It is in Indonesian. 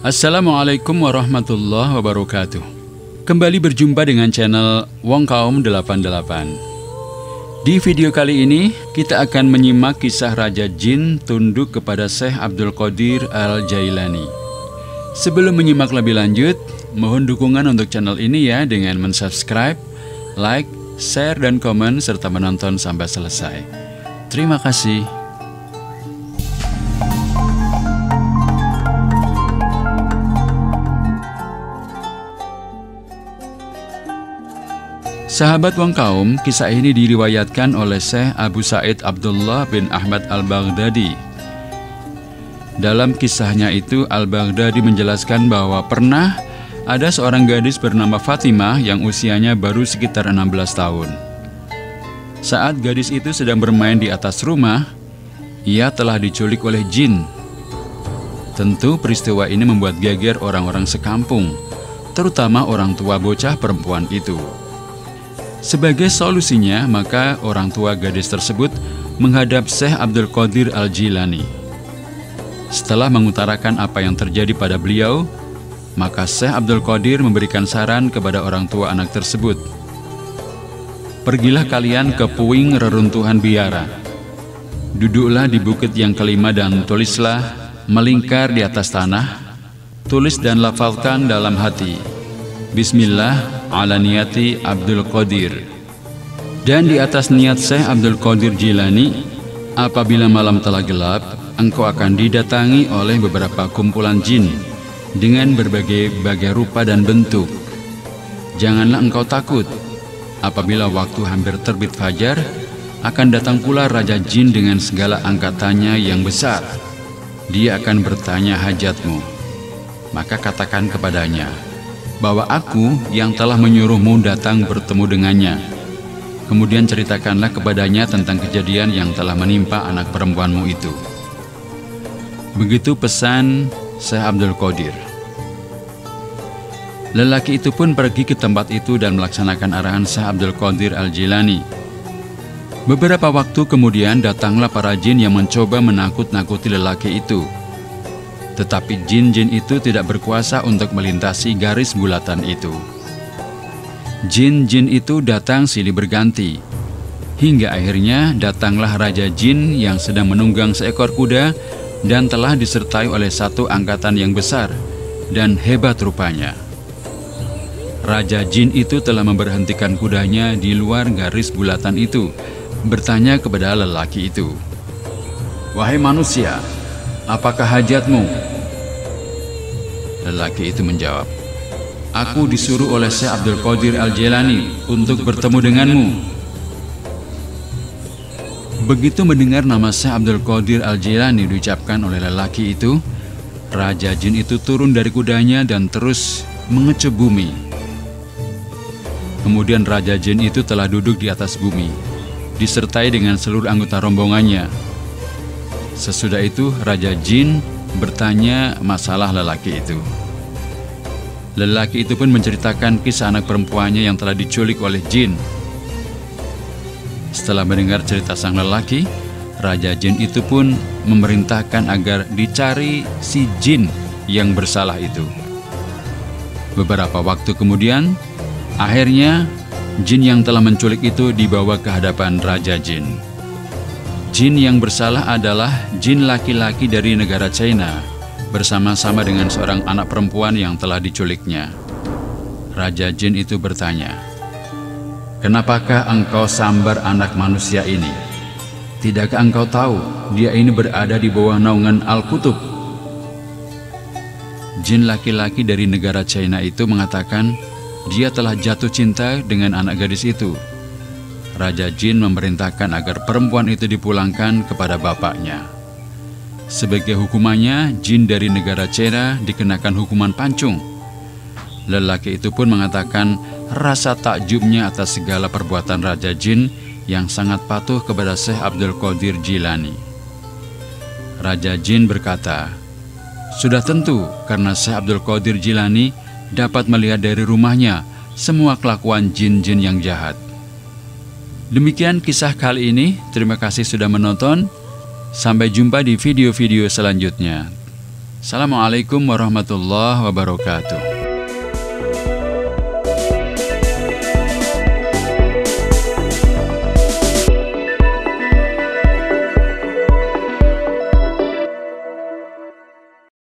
Assalamualaikum warahmatullahi wabarakatuh. Kembali berjumpa dengan channel Wong Kaum 88. Di video kali ini kita akan menyimak kisah Raja Jin tunduk kepada Syekh Abdul Qadir Al-Jailani. Sebelum menyimak lebih lanjut, mohon dukungan untuk channel ini ya dengan mensubscribe, like, share, dan komen serta menonton sampai selesai. Terima kasih. Sahabat Wong Kaum, kisah ini diriwayatkan oleh Syekh Abu Sa'id Abdullah bin Ahmad Al-Baghdadi. Dalam kisahnya itu, Al-Baghdadi menjelaskan bahwa pernah ada seorang gadis bernama Fatimah yang usianya baru sekitar 16 tahun. Saat gadis itu sedang bermain di atas rumah, ia telah diculik oleh jin. Tentu peristiwa ini membuat geger orang-orang sekampung, terutama orang tua bocah perempuan itu. Sebagai solusinya, maka orang tua gadis tersebut menghadap Syekh Abdul Qadir Al-Jailani. Setelah mengutarakan apa yang terjadi pada beliau, maka Syekh Abdul Qadir memberikan saran kepada orang tua anak tersebut. Pergilah kalian ke puing reruntuhan biara. Duduklah di bukit yang kelima dan tulislah melingkar di atas tanah. Tulis dan lafalkan dalam hati, Bismillah ala niyati Abdul Qadir. Dan di atas niat Syekh Abdul Qadir Jilani, apabila malam telah gelap, engkau akan didatangi oleh beberapa kumpulan jin dengan berbagai rupa dan bentuk. Janganlah engkau takut. Apabila waktu hampir terbit fajar, akan datang pula Raja Jin dengan segala angkatannya yang besar. Dia akan bertanya hajatmu. Maka katakan kepadanya bahwa aku yang telah menyuruhmu datang bertemu dengannya. Kemudian ceritakanlah kepadanya tentang kejadian yang telah menimpa anak perempuanmu itu. Begitu pesan Syekh Abdul Qadir. Lelaki itu pun pergi ke tempat itu dan melaksanakan arahan Syekh Abdul Qadir Al-Jailani. Beberapa waktu kemudian datanglah para jin yang mencoba menakut-nakuti lelaki itu. Tetapi jin-jin itu tidak berkuasa untuk melintasi garis bulatan itu. Jin-jin itu datang silih berganti. Hingga akhirnya datanglah Raja Jin yang sedang menunggang seekor kuda dan telah disertai oleh satu angkatan yang besar dan hebat rupanya. Raja Jin itu telah memberhentikan kudanya di luar garis bulatan itu, bertanya kepada lelaki itu, "Wahai manusia, apakah hajatmu?" Lelaki itu menjawab, "Aku disuruh oleh Syekh Abdul Qadir Al-Jailani untuk bertemu denganmu." Begitu mendengar nama Syekh Abdul Qadir Al-Jailani diucapkan oleh lelaki itu, Raja Jin itu turun dari kudanya dan terus mengecup bumi. Kemudian Raja Jin itu telah duduk di atas bumi, disertai dengan seluruh anggota rombongannya. Sesudah itu Raja Jin bertanya masalah lelaki itu. Lelaki itu pun menceritakan kisah anak perempuannya yang telah diculik oleh jin. Setelah mendengar cerita sang lelaki, Raja Jin itu pun memerintahkan agar dicari si jin yang bersalah itu. Beberapa waktu kemudian, akhirnya jin yang telah menculik itu dibawa ke hadapan Raja Jin. Jin yang bersalah adalah jin laki-laki dari negara China, bersama-sama dengan seorang anak perempuan yang telah diculiknya. Raja Jin itu bertanya, "Kenapakah engkau sambar anak manusia ini? Tidakkah engkau tahu dia ini berada di bawah naungan Al-Qutub?" Jin laki-laki dari negara China itu mengatakan dia telah jatuh cinta dengan anak gadis itu. Raja Jin memerintahkan agar perempuan itu dipulangkan kepada bapaknya. Sebagai hukumannya, jin dari negara China dikenakan hukuman pancung. Lelaki itu pun mengatakan rasa takjubnya atas segala perbuatan Raja Jin yang sangat patuh kepada Syekh Abdul Qadir Jilani. Raja Jin berkata, "Sudah tentu karena Syekh Abdul Qadir Jilani dapat melihat dari rumahnya semua kelakuan jin-jin yang jahat." Demikian kisah kali ini. Terima kasih sudah menonton. Sampai jumpa di video-video selanjutnya. Assalamualaikum warahmatullahi wabarakatuh.